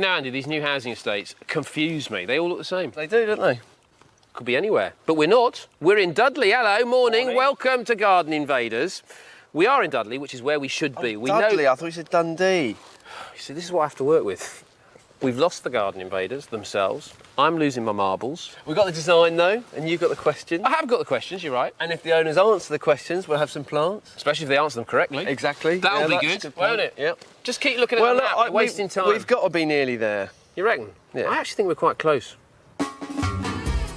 know, Andy, these new housing estates confuse me. They all look the same. They do, don't they? Could be anywhere. But we're not. We're in Dudley. Hello, morning. Welcome to Garden Invaders. We are in Dudley, which is where we should be. Dudley, I thought you said Dundee. You see, this is what I have to work with. We've lost the Garden Invaders themselves. I'm losing my marbles. We've got the design, though, and you've got the questions. I have got the questions, you're right. And if the owners answer the questions, we'll have some plants. Especially if they answer them correctly. Exactly. That'll be good, won't it? Yep. Just keep looking at the map, you're wasting time. We've got to be nearly there. You reckon? Yeah. I actually think we're quite close.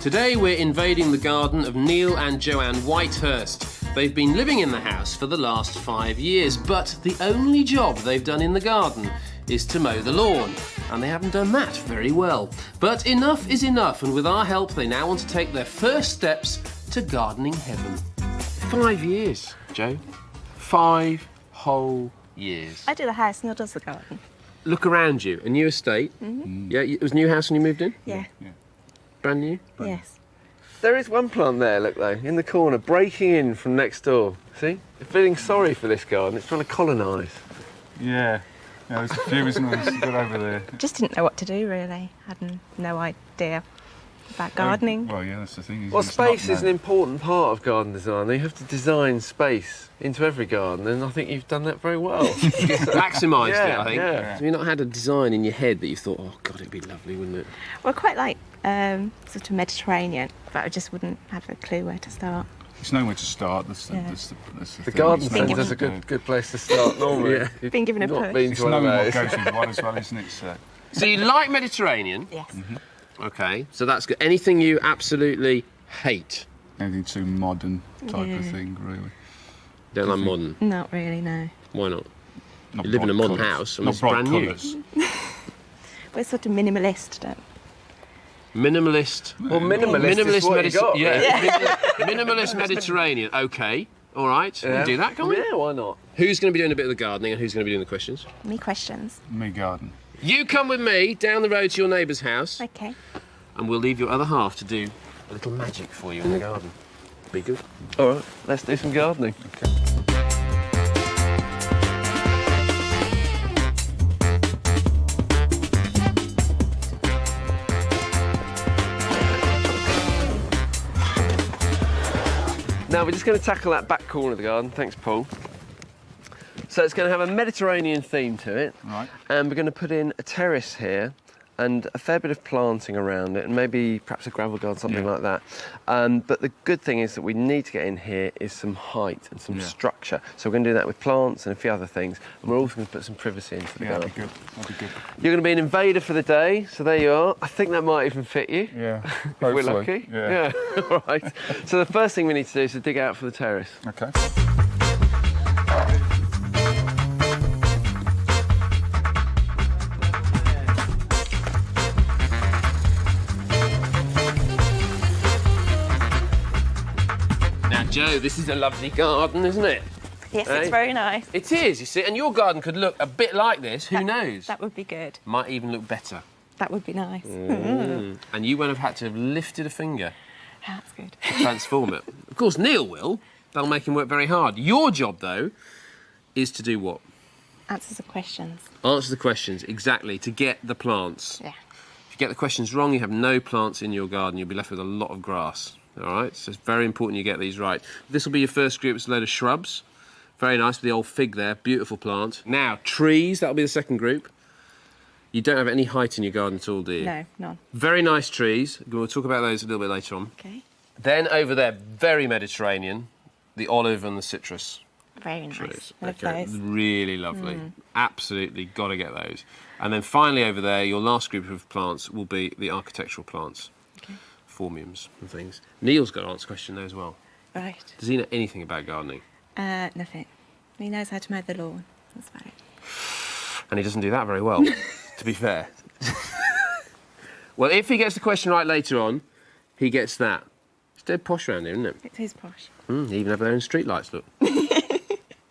Today we're invading the garden of Neil and Joanne Whitehurst. They've been living in the house for the last 5 years, but the only job they've done in the garden is to mow the lawn, and they haven't done that very well. But enough is enough, and with our help they now want to take their first steps to gardening heaven. 5 years, Joe. 5 whole years. I do the house, Neil does the garden. Look around you, a new estate. Mm-hmm. Yeah, it was a new house when you moved in? Yeah. Brand new? Yes. There is one plant there, look though, in the corner, breaking in from next door. See? They're feeling sorry for this garden. It's trying to colonise. Yeah. There's a few, isn't there? There's good over there. Just didn't know what to do, really. Had no idea about gardening. Well, yeah, that's the thing. Well, space is an important part of garden design. You have to design space into every garden, and I think you've done that very well. Maximised it, I think. Yeah. Have you not had a design in your head that you thought, oh God, it'd be lovely, wouldn't it? Well, quite like sort of Mediterranean, but I just wouldn't have a clue where to start. It's nowhere to start. That's the The thing. garden It's nowhere centre's to a do. good place to start normally. Yeah. You've Been given a not push. been It's to one of knowing what those. goes with what as well, isn't it? So, So you like Mediterranean? Yes. Okay, so that's good. Anything you absolutely hate? anything too modern type Yeah. of thing, really. Don't like modern? Not really, no. Why not? Not You live in a bright modern colours. house and Not it's bright brand new. colours. We're sort of minimalist, don't Minimalist. Well, minimalist is what you got. yeah. Minimalist Mediterranean. Okay. All right. We can do that, can't we? Yeah, why not? Who's going to be doing a bit of the gardening and who's going to be doing the questions? Me questions. Me garden. You come with me down the road to your neighbour's house Okay. and we'll leave your other half to do a little magic for you in the garden. Be good. All right, let's do some gardening. Okay. Now we're just going to tackle that back corner of the garden. Thanks, Paul. So it's going to have a Mediterranean theme to it. Right. And we're going to put in a terrace here and a fair bit of planting around it and maybe perhaps a gravel garden, something like that. But the good thing is that we need to get in here is some height and some structure. So we're going to do that with plants and a few other things. And we're also going to put some privacy into the garden. That'd be good. That'd be good. You're going to be an invader for the day, so there you are. I think that might even fit you. Yeah. If we're lucky. Yeah. All right. So the first thing we need to do is to dig out for the terrace. Okay. Now, Joe, this is a lovely garden, isn't it? Yes, Hey. it's very nice. It is, you see. And your garden could look a bit like this. Who knows? That would be good. Might even look better. That would be nice. And you won't have had to have lifted a finger That's good. to transform it. Of course, Neil will. That'll make him work very hard. Your job, though, is to do what? Answers the questions. Answer the questions, exactly, to get the plants. Yeah. If you get the questions wrong, you have no plants in your garden. You'll be left with a lot of grass. All right? So it's very important you get these right. This will be your first group. It's a load of shrubs. Very nice with the old fig there. Beautiful plant. Now, trees. That'll be the second group. You don't have any height in your garden at all, do you? No, none. Very nice trees. We'll talk about those a little bit later on. Okay. Then over there, very Mediterranean, the olive and the citrus Very nice. trees. Love those. Really lovely. Absolutely got to get those. And then finally over there, your last group of plants will be the architectural plants. Okay. Formiums and things. Neil's got to answer a question there as well. Right. Does he know anything about gardening? Nothing. He knows how to mow the lawn. That's about it. And he doesn't do that very well, to be fair. Well, if he gets the question right later on, he gets that. It's dead posh around here, isn't it? It is posh. They even have their own street lights, look.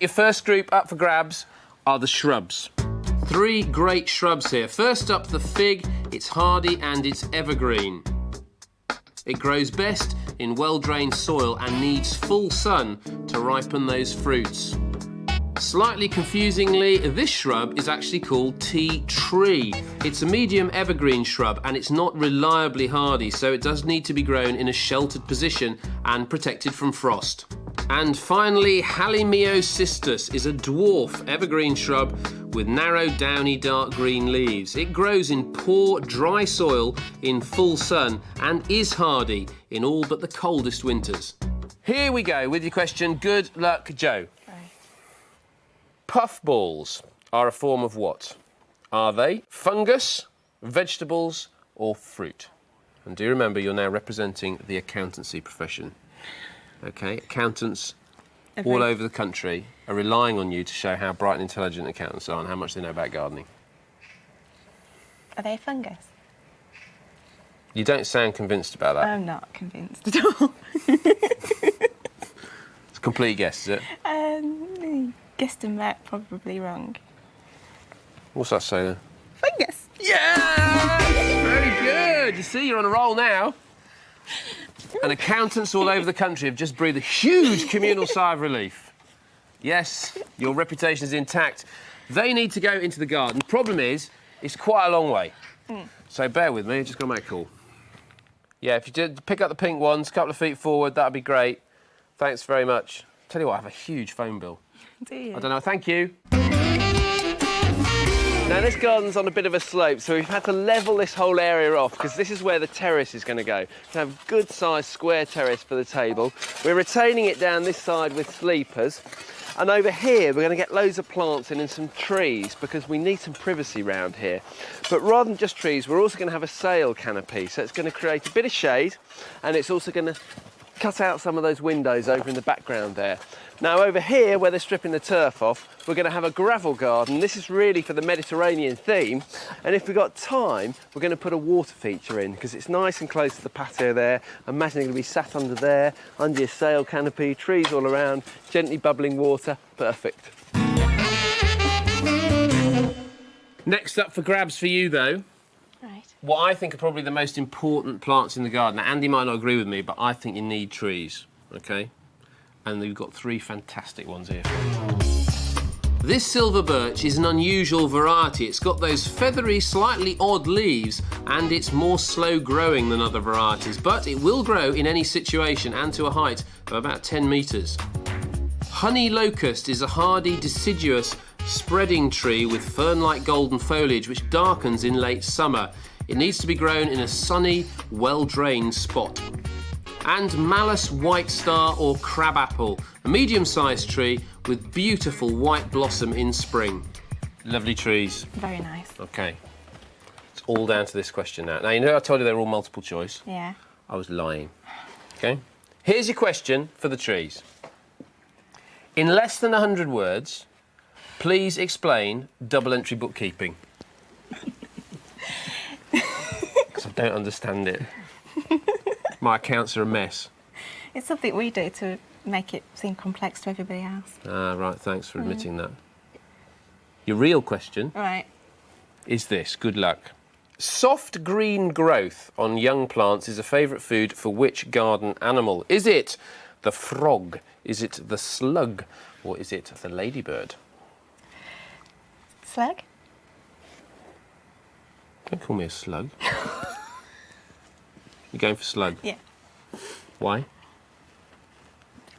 Your first group up for grabs are the shrubs. 3 great shrubs here. First up, the fig. It's hardy and it's evergreen. It grows best in well-drained soil and needs full sun to ripen those fruits. Slightly confusingly, this shrub is actually called tea tree. It's a medium evergreen shrub and it's not reliably hardy, so it does need to be grown in a sheltered position and protected from frost. And finally, Halimiocistus is a dwarf evergreen shrub with narrow, downy, dark green leaves. It grows in poor, dry soil in full sun and is hardy in all but the coldest winters. Here we go with your question. Good luck, Joe. Puffballs are a form of what? Are they fungus, vegetables, or fruit? And do remember, you're now representing the accountancy profession. Okay, accountants all over the country are relying on you to show how bright and intelligent accountants are and how much they know about gardening. Are they a fungus? You don't sound convinced about that. I'm not convinced at all. It's a complete guess, is it? Guessed and met probably wrong. What's that say then? Fungus. Yes! Very good. You see, you're on a roll now. And accountants all over the country have just breathed a huge communal sigh of relief. Yes, your reputation is intact. They need to go into the garden. Problem is, it's quite a long way. So bear with me, just got to make a call. Yeah, if you did pick up the pink ones, a couple of feet forward, that'd be great. Thanks very much. Tell you what, I have a huge phone bill. Do you? I don't know, thank you. Now this garden's on a bit of a slope, so we've had to level this whole area off because this is where the terrace is going to go. To have a good sized square terrace for the table. We're retaining it down this side with sleepers. And over here, we're going to get loads of plants in and some trees because we need some privacy round here. But rather than just trees, we're also going to have a sail canopy. So it's going to create a bit of shade and it's also going to cut out some of those windows over in the background there. Now over here, where they're stripping the turf off, we're going to have a gravel garden. This is really for the Mediterranean theme. And if we've got time, we're going to put a water feature in because it's nice and close to the patio there. Imagine you're going to be sat under there, under your sail canopy, trees all around, gently bubbling water. Perfect. Next up for grabs for you, though. Right. What I think are probably the most important plants in the garden. Now, Andy might not agree with me, but I think you need trees, OK? And we've got three fantastic ones here. This silver birch is an unusual variety. It's got those feathery, slightly odd leaves, and it's more slow growing than other varieties, but it will grow in any situation and to a height of about 10 metres. Honey locust is a hardy, deciduous, spreading tree with fern-like golden foliage which darkens in late summer. It needs to be grown in a sunny, well-drained spot. And Malus white star or crabapple, a medium-sized tree with beautiful white blossom in spring. Lovely trees. Very nice. OK. It's all down to this question now. Now, you know I told you they were all multiple choice? Yeah. I was lying. OK? Here's your question for the trees. In less than 100 words, please explain double-entry bookkeeping. Because I don't understand it. My accounts are a mess. It's something we do to make it seem complex to everybody else. Ah, right, thanks for admitting that. Your real question Right. is this, good luck. Soft green growth on young plants is a favourite food for which garden animal? Is it the frog, is it the slug, or is it the ladybird? Slug? Don't call me a slug. You're going for slug? Yeah. Why?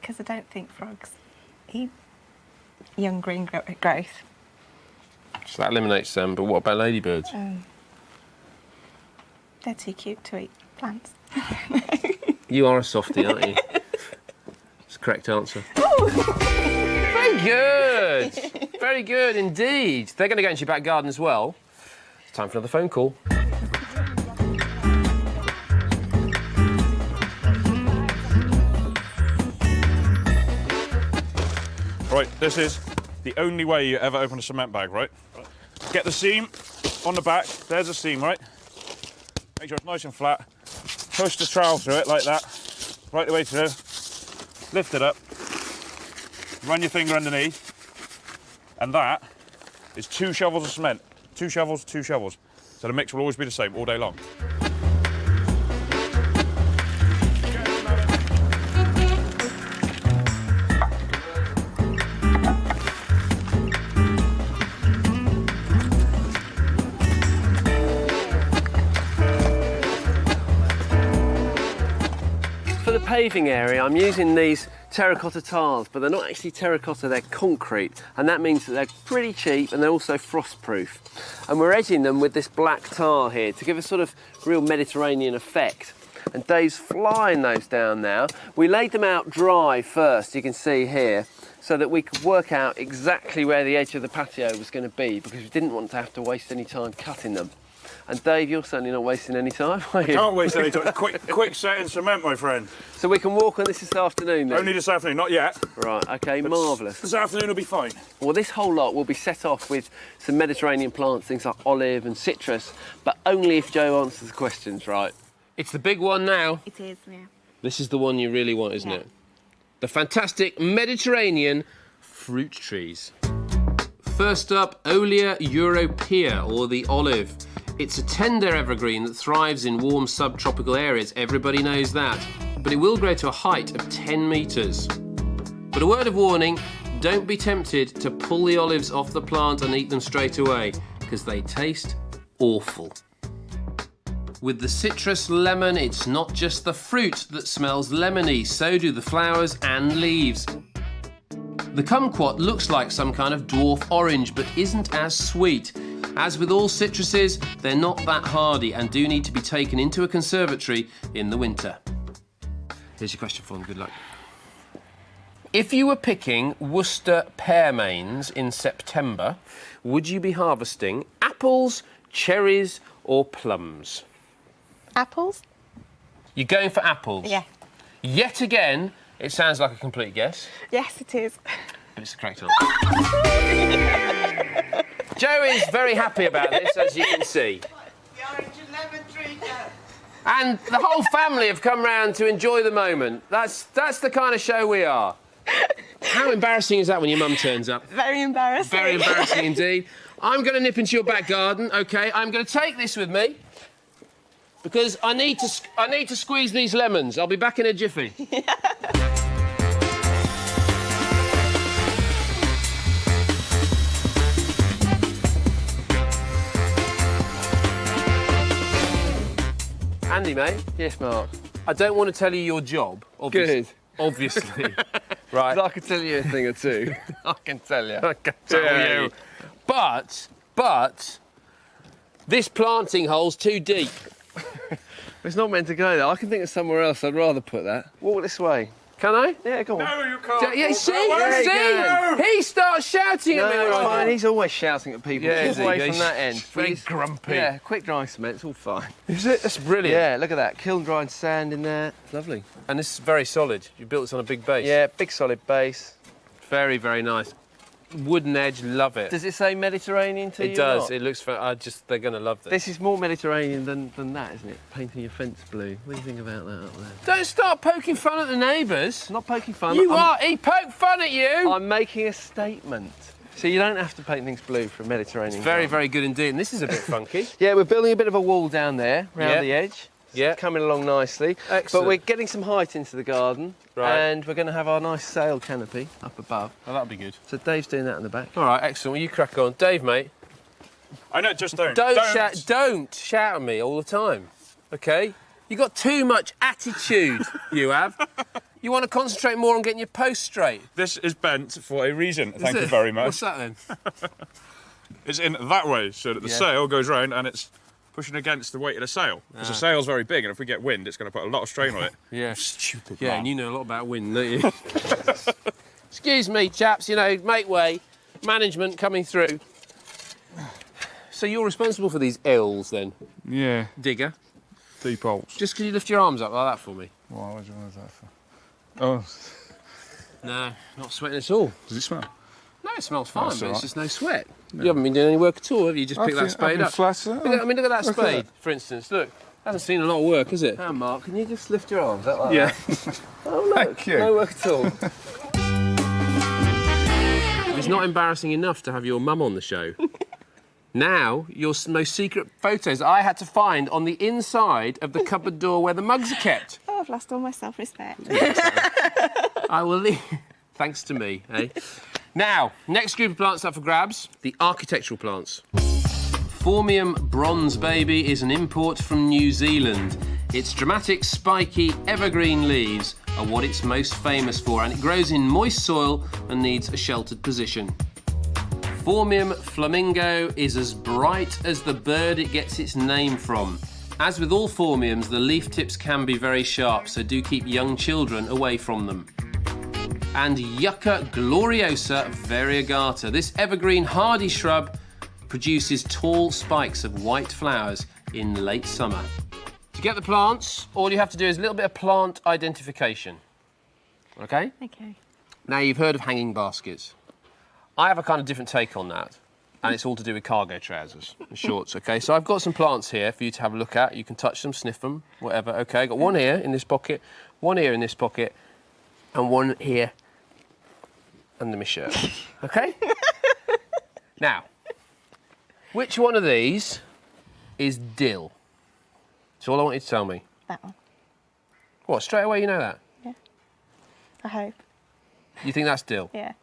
Because I don't think frogs eat young green growth. So that eliminates them, but what about ladybirds? They're too cute to eat plants. You are a softie, aren't you? That's the correct answer. Very good! Very good indeed. They're going to go into your back garden as well. It's time for another phone call. Right, this is the only way you ever open a cement bag, right? Get the seam on the back. There's a seam, right? Make sure it's nice and flat. Push the trowel through it like that, right the way through. Lift it up. Run your finger underneath. And that is 2 shovels of cement. 2 shovels, 2 shovels. So the mix will always be the same all day long. paving area, I'm using these terracotta tiles, but they're not actually terracotta, they're concrete, and that means that they're pretty cheap and they're also frost-proof. And we're edging them with this black tar here to give a sort of real Mediterranean effect. And Dave's flying those down now. We laid them out dry first, you can see here, so that we could work out exactly where the edge of the patio was going to be, because we didn't want to have to waste any time cutting them. And Dave, you're certainly not wasting any time, are you? Can't waste any time. Quick set in cement, my friend. So we can walk on this afternoon then? Only this afternoon, not yet. Right, okay, marvellous. This afternoon will be fine. Well, this whole lot will be set off with some Mediterranean plants, things like olive and citrus, but only if Joe answers the questions right. It's the big one now. It is, yeah. This is the one you really want, isn't Yeah. it? The fantastic Mediterranean fruit trees. First up, Olea europea, or the olive. It's a tender evergreen that thrives in warm subtropical areas. Everybody knows that. But it will grow to a height of 10 metres. But a word of warning, don't be tempted to pull the olives off the plant and eat them straight away, because they taste awful. With the citrus lemon, it's not just the fruit that smells lemony, so do the flowers and leaves. The kumquat looks like some kind of dwarf orange, but isn't as sweet. As with all citruses, they're not that hardy and do need to be taken into a conservatory in the winter. Here's your question for them, good luck. If you were picking Worcester pearmains in September, would you be harvesting apples, cherries or plums? Apples? You're going for apples? Yeah. Yet again, it sounds like a complete guess, Yes, it is. but it's the correct answer. Joe is very happy about this, as you can see. And the whole family have come round to enjoy the moment. That's the kind of show we are. How embarrassing is that when your mum turns up? Very embarrassing. Very embarrassing indeed. I'm going to nip into your back garden, OK? I'm going to take this with me because I need to squeeze these lemons. I'll be back in a jiffy. Andy, mate. Yes, Mark. I don't want to tell you your job, obviously. Good. Obviously. Right. I could tell you a thing or two. I can tell you. I can tell you. But this planting hole's too deep. It's not meant to go there. I can think of somewhere else. I'd rather put that. Walk this way. Can I? Yeah, go on. No, you can't. Yeah, see? Yeah, See? He starts shouting at me. No, it's right fine. now. He's always shouting at people. Yeah, Keep is he? away He's from that end. very Please. grumpy. Yeah, quick dry cement. It's all fine. Is it? That's brilliant. Yeah, look at that. Kiln dried sand in there. Lovely. And this is very solid. You built this on a big base. Yeah, big solid base. Very, very nice. Wooden edge, love it. Does it say Mediterranean to you? It does. Not? It looks. They're going to love this. This is more Mediterranean than that, isn't it? Painting your fence blue. What do you think about that up there? Don't start poking fun at the neighbours. I'm not poking fun. You are. He poked fun at you. I'm making a statement. So you don't have to paint things blue for a Mediterranean. It's very, garden. very good indeed. And this is a bit funky. Yeah, we're building a bit of a wall down there, round Yeah. the edge. Yeah. Coming along nicely. Excellent. But we're getting some height into the garden. Right. And we're going to have our nice sail canopy up above. Oh, that'll be good. So Dave's doing that in the back. All right, excellent. Well, you crack on. Dave, mate. I know, just don't. Don't shout at me all the time, OK? You've got too much attitude, you have. You want to concentrate more on getting your post straight. This is bent for a reason. Thank Is you it? very much. What's that then? It's in that way so that the Yeah. sail goes round and it's pushing against the weight of the sail. Because the sail's very big and if we get wind, it's going to put a lot of strain on it. Yeah. Stupid Yeah, man. and you know a lot about wind, don't you? Excuse me, chaps, you know, make way. Management coming through. So you're responsible for these L's then, Yeah, digger? deep holes. Just can you lift your arms up like that for me? Why would you want that for? Oh, No, not sweating at all. does it smell? No, it smells fine, That's but all it's right. just no sweat. You haven't been doing any work at all, have you? Just picked that spade up. Flat, Look at, I mean, look at that Look at spade, for instance. Look, hasn't seen a lot of work, has it? Now, Mark, can you just lift your arms up like Yeah. that? Oh, look. Thank you. No work at all. It's not embarrassing enough to have your mum on the show. Now, your most secret photos I had to find on the inside of the cupboard door where the mugs are kept. Oh, I've lost all my self-respect. I will leave. Thanks to me, eh? Now, next group of plants up for grabs, the architectural plants. Phormium Bronze Baby is an import from New Zealand. Its dramatic, spiky, evergreen leaves are what it's most famous for, and it grows in moist soil and needs a sheltered position. Phormium flamingo is as bright as the bird it gets its name from. As with all phormiums, the leaf tips can be very sharp, so do keep young children away from them. And Yucca gloriosa variegata. This evergreen hardy shrub produces tall spikes of white flowers in late summer. To get the plants, all you have to do is a little bit of plant identification. Okay? Okay. Now, you've heard of hanging baskets. I have a kind of different take on that, and it's all to do with cargo trousers and shorts, okay? So I've got some plants here for you to have a look at. You can touch them, sniff them, whatever, okay? I've got one here in this pocket, one here in this pocket, and one here under my shirt, okay? Now, which one of these is dill? That's all I want you to tell me. That one. What, straight away you know that? Yeah. I hope. You think that's dill? Yeah.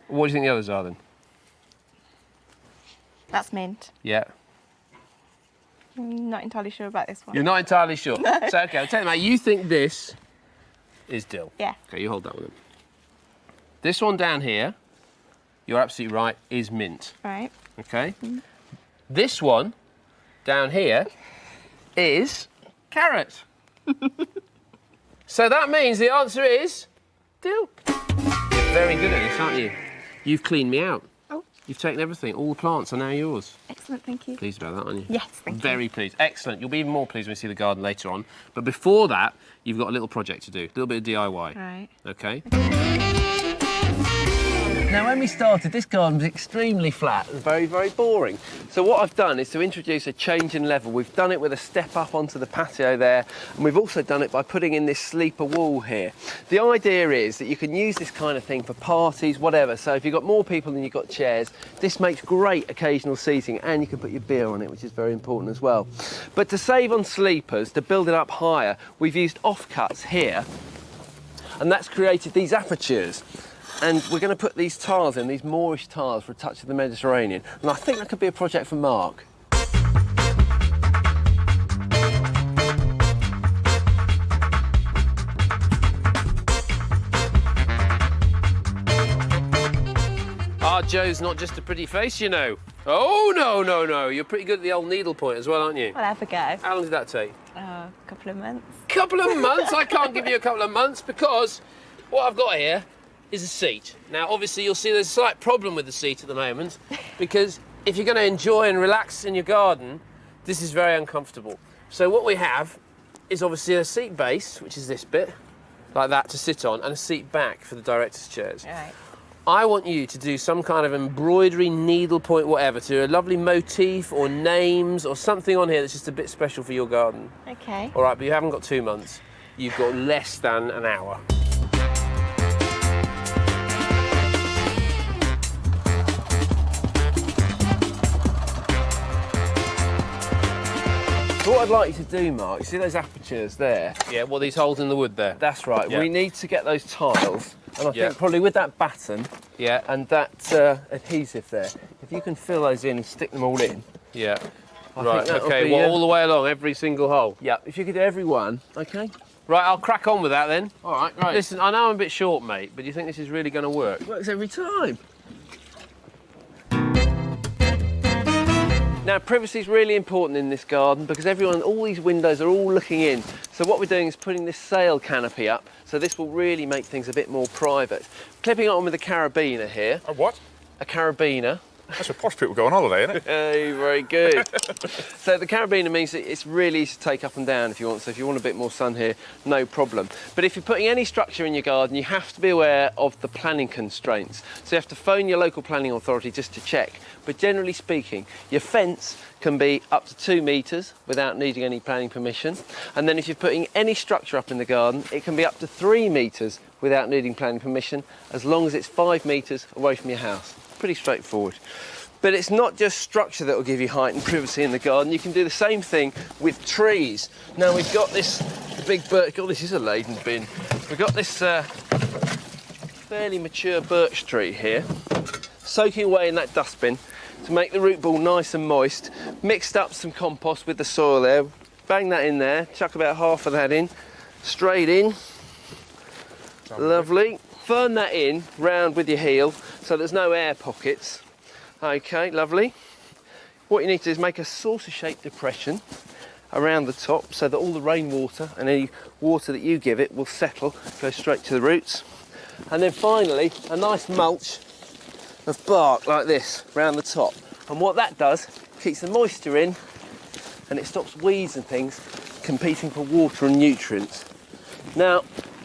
What do you think the others are then? That's mint. Yeah. I'm not entirely sure about this one. You're not entirely sure? No. So, okay, I'll tell you, mate, you think this is dill? Yeah. Okay, you hold that one then. This one down here, you're absolutely right, is mint. Right. Okay? This one down here is carrot. So that means the answer is dill. You're very good at this, aren't you? You've cleaned me out. Oh. You've taken everything. All the plants are now yours. Excellent, thank you. Pleased about that, aren't you? Yes, thank you. Very pleased. Excellent. You'll be even more pleased when you see the garden later on. But before that, you've got a little project to do. A little bit of DIY. Right. Okay? Now, when we started, this garden was extremely flat and very, very boring. So what I've done is to introduce a change in level. We've done it with a step up onto the patio there, and we've also done it by putting in this sleeper wall here. The idea is that you can use this kind of thing for parties, whatever. So if you've got more people than you've got chairs, this makes great occasional seating, and you can put your beer on it, which is very important as well. But to save on sleepers, to build it up higher, we've used offcuts here, and that's created these apertures. And we're going to put these tiles in, these Moorish tiles, for a touch of the Mediterranean. And I think that could be a project for Mark. Our Joe's not just a pretty face, you know. Oh, no. You're pretty good at the old needlepoint as well, aren't you? I'll have a go. How long did that take? A couple of months. Couple of months? I can't give you a couple of months because what I've got here is a seat. Now, obviously, you'll see there's a slight problem with the seat at the moment because if you're going to enjoy and relax in your garden, this is very uncomfortable. So what we have is obviously a seat base, which is this bit, like that, to sit on, and a seat back for the director's chairs. Right. I want you to do some kind of embroidery, needlepoint, whatever, to a lovely motif or names or something on here that's just a bit special for your garden. Okay. All right, but you haven't got 2 months. You've got less than an hour. So what I'd like you to do, Mark, you see those apertures there? Yeah, well, these holes in the wood there. That's right. Yeah. We need to get those tiles, and I Yeah. think probably with that batten Yeah, and that adhesive there, if you can fill those in and stick them all in. yeah. I Right, think that'll okay, be, well, all the way along, every single hole. Yeah, if you could do every one, okay? Right, I'll crack on with that then. All right, right. Listen, I know I'm a bit short, mate, but do you think this is really going to work? Works every time. Now, privacy is really important in this garden because all these windows are all looking in. So what we're doing is putting this sail canopy up, so this will really make things a bit more private. Clipping it on with a carabiner here. A what? A carabiner. That's where posh people go on holiday, isn't it? Hey, very good. So the carabiner means that it's really easy to take up and down if you want. So if you want a bit more sun here, no problem. But if you're putting any structure in your garden, you have to be aware of the planning constraints. So you have to phone your local planning authority just to check. But generally speaking, your fence can be up to 2 metres without needing any planning permission. And then if you're putting any structure up in the garden, it can be up to 3 metres without needing planning permission, as long as it's 5 metres away from your house. Pretty straightforward. But it's not just structure that will give you height and privacy in the garden. You can do the same thing with trees. Now we've got this big birch. Oh, this is a laden bin. We've got this fairly mature birch tree here, soaking away in that dustbin to make the root ball nice and moist. Mixed up some compost with the soil there. Bang that in there. Chuck about half of that in. Straight in. Lovely. Fern that in round with your heel so there's no air pockets. Okay, lovely. What you need to do is make a saucer-shaped depression around the top so that all the rainwater and any water that you give it will settle, go straight to the roots. And then finally, a nice mulch of bark like this around the top. And what that does, keeps the moisture in and it stops weeds and things competing for water and nutrients. Now,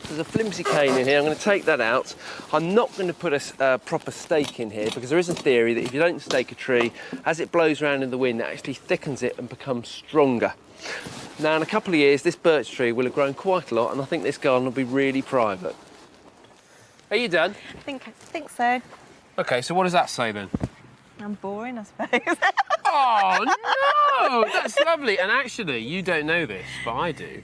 there's a flimsy cane in here, I'm going to take that out. I'm not going to put a proper stake in here because there is a theory that if you don't stake a tree, as it blows around in the wind, it actually thickens it and becomes stronger. Now, in a couple of years, this birch tree will have grown quite a lot and I think this garden will be really private. Are you done? I think so. Okay, so what does that say then? I'm boring, I suppose. Oh, no! That's lovely. And actually, you don't know this, but I do.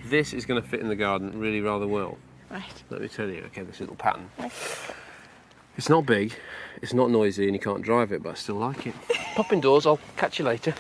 This is going to fit in the garden really rather well. Right. Let me tell you, okay, this little pattern. It's not big, it's not noisy, and you can't drive it, but I still like it. Pop indoors, I'll catch you later.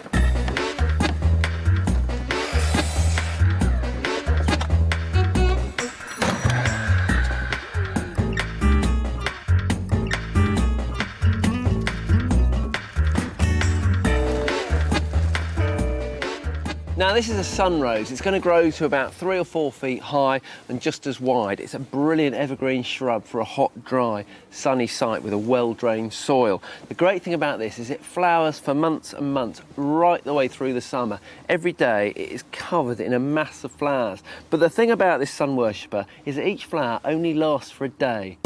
Now this is a sun rose. It's going to grow to about 3 or 4 feet high and just as wide. It's a brilliant evergreen shrub for a hot, dry, sunny site with a well-drained soil. The great thing about this is it flowers for months and months, right the way through the summer. Every day it is covered in a mass of flowers. But the thing about this sun worshipper is that each flower only lasts for a day.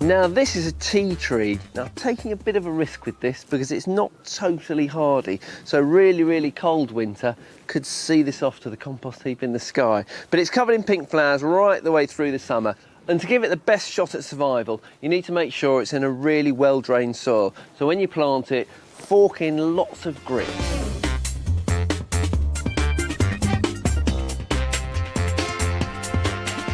Now this is a tea tree. Now taking a bit of a risk with this because it's not totally hardy. So really cold winter could see this off to the compost heap in the sky. But it's covered in pink flowers right the way through the summer. And to give it the best shot at survival, you need to make sure it's in a really well-drained soil. So when you plant it, fork in lots of grit.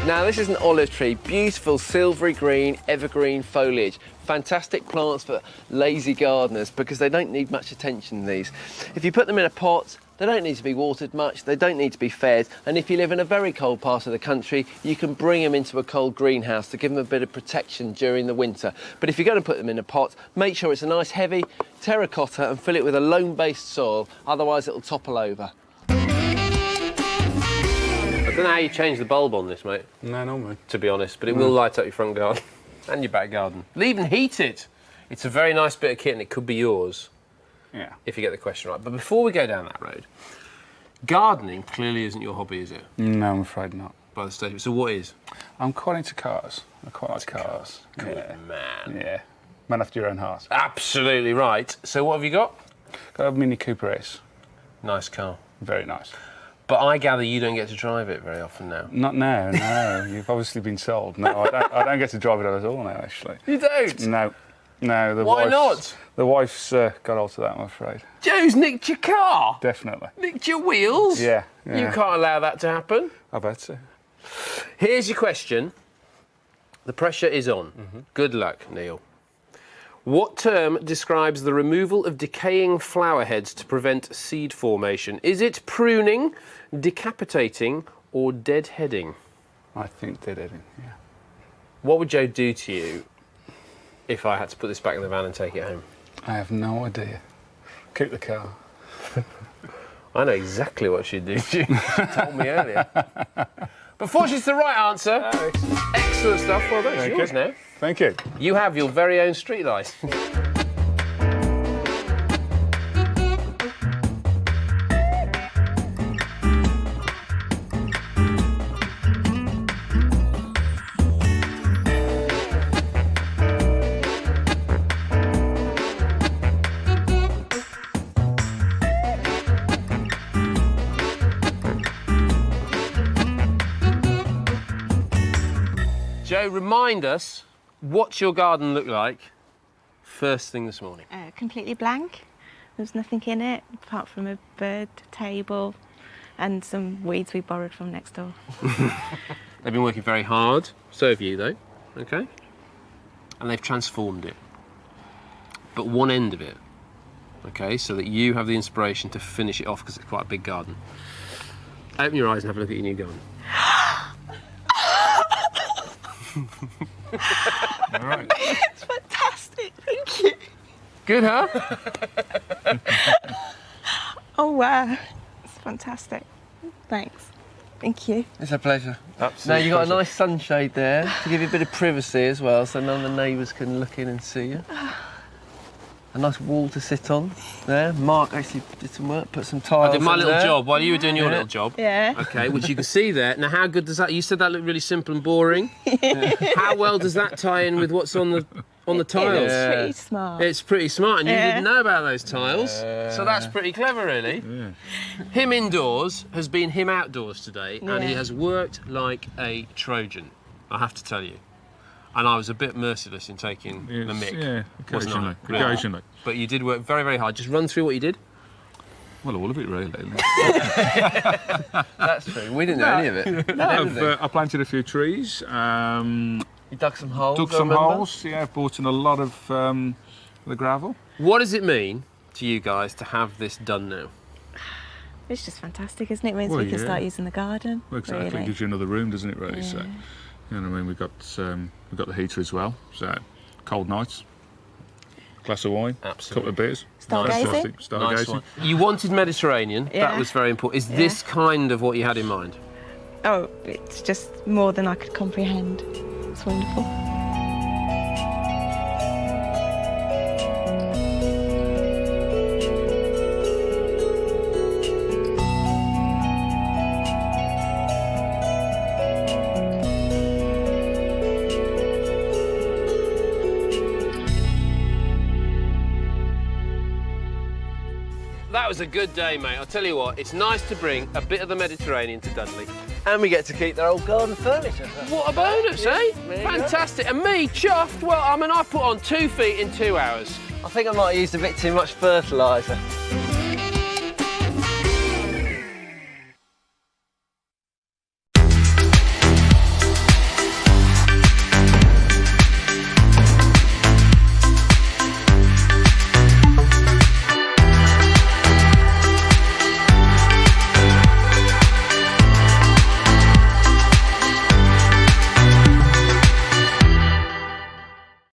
Now this is an olive tree, beautiful silvery green, evergreen foliage. Fantastic plants for lazy gardeners because they don't need much attention, these. If you put them in a pot, they don't need to be watered much, they don't need to be fed, and if you live in a very cold part of the country, you can bring them into a cold greenhouse to give them a bit of protection during the winter. But if you're going to put them in a pot, make sure it's a nice heavy terracotta and fill it with a loam-based soil, otherwise it'll topple over. I don't know how you change the bulb on this, mate. No, normally. To be honest, but it will light up your front garden and your back garden. It'll even heat it. It's a very nice bit of kit and it could be yours. Yeah. If you get the question right. But before we go down that road, gardening clearly isn't your hobby, is it? No, I'm afraid not. By the stage. So what is? I'm quite into cars. I quite like cars. Good man. Yeah. Man after your own heart. Absolutely right. So what have you got? Got a Mini Cooper Ace. Nice car. Very nice. But I gather you don't get to drive it very often now. Not now, no. You've obviously been sold. No, I don't get to drive it at all now, actually. You don't? No. No, Why not? The wife's got hold to that, I'm afraid. Joe's nicked your car. Definitely. Nicked your wheels. Yeah. You can't allow that to happen. I bet so. Here's your question. The pressure is on. Good luck, Neil. What term describes the removal of decaying flower heads to prevent seed formation? Is it pruning, decapitating, or deadheading? I think deadheading, yeah. What would Joe do to you if I had to put this back in the van and take it home? I have no idea. Keep the car. I know exactly what she'd do to you. She told me earlier. But fortunately, it's the right answer. Excellent stuff. Well done. It's yours now. Thank you. You have your very own street light. Joe, remind us, what's your garden look like first thing this morning? Completely blank. There's nothing in it apart from a bird table and some weeds we borrowed from next door. They've been working very hard, so have you though, okay? And they've transformed it. But one end of it, okay, so that you have the inspiration to finish it off because it's quite a big garden. Open your eyes and have a look at your new garden. All right. It's fantastic, thank you. Good, huh? Oh wow, it's fantastic. Thanks. Thank you. It's a pleasure. Absolutely. Now you've got a nice sunshade there to give you a bit of privacy as well, so none of the neighbours can look in and see you. A nice wall to sit on there. Mark actually did some work, put some tiles I did my in little there. job while you were doing your little job. Yeah. Okay, which you can see there. Now, how good does that? You said that looked really simple and boring. How well does that tie in with what's on the tiles? It's pretty smart. It's pretty smart, and you Yeah. didn't know about those tiles, so that's pretty clever, really. Yeah. Him indoors has been him outdoors today, and he Yeah. has worked like a Trojan, I have to tell you. And I was a bit merciless in taking the mick. Yeah, wasn't I? occasionally. Occasionally. But you did work very, very hard. Just run through what you did. Well, all of it really. That's true. We didn't know any of it. I planted a few trees. You dug some holes. Dug I some remember. holes. Yeah, brought in a lot of the gravel. What does it mean to you guys to have this done now? It's just fantastic, isn't it? It means Well, we can yeah. start using the garden. Well, exactly. Really. It gives you another room, doesn't it? Really. So, you know what I mean. We've got the heater as well. So, cold nights. Glass of wine. Absolutely. Couple of beers. Stargazing. Fantastic. Stargazing. Nice one. You wanted Mediterranean. That Yeah. was very important. Is this kind of what you had in mind? Oh, it's just more than I could comprehend. It's wonderful. That was a good day, mate. I'll tell you what, it's nice to bring a bit of the Mediterranean to Dudley. And we get to keep their old garden furniture. What a bonus, eh? there you go. Fantastic. And me, chuffed. Well, I mean, I put on 2 feet in 2 hours. I think I might have used a bit too much fertiliser.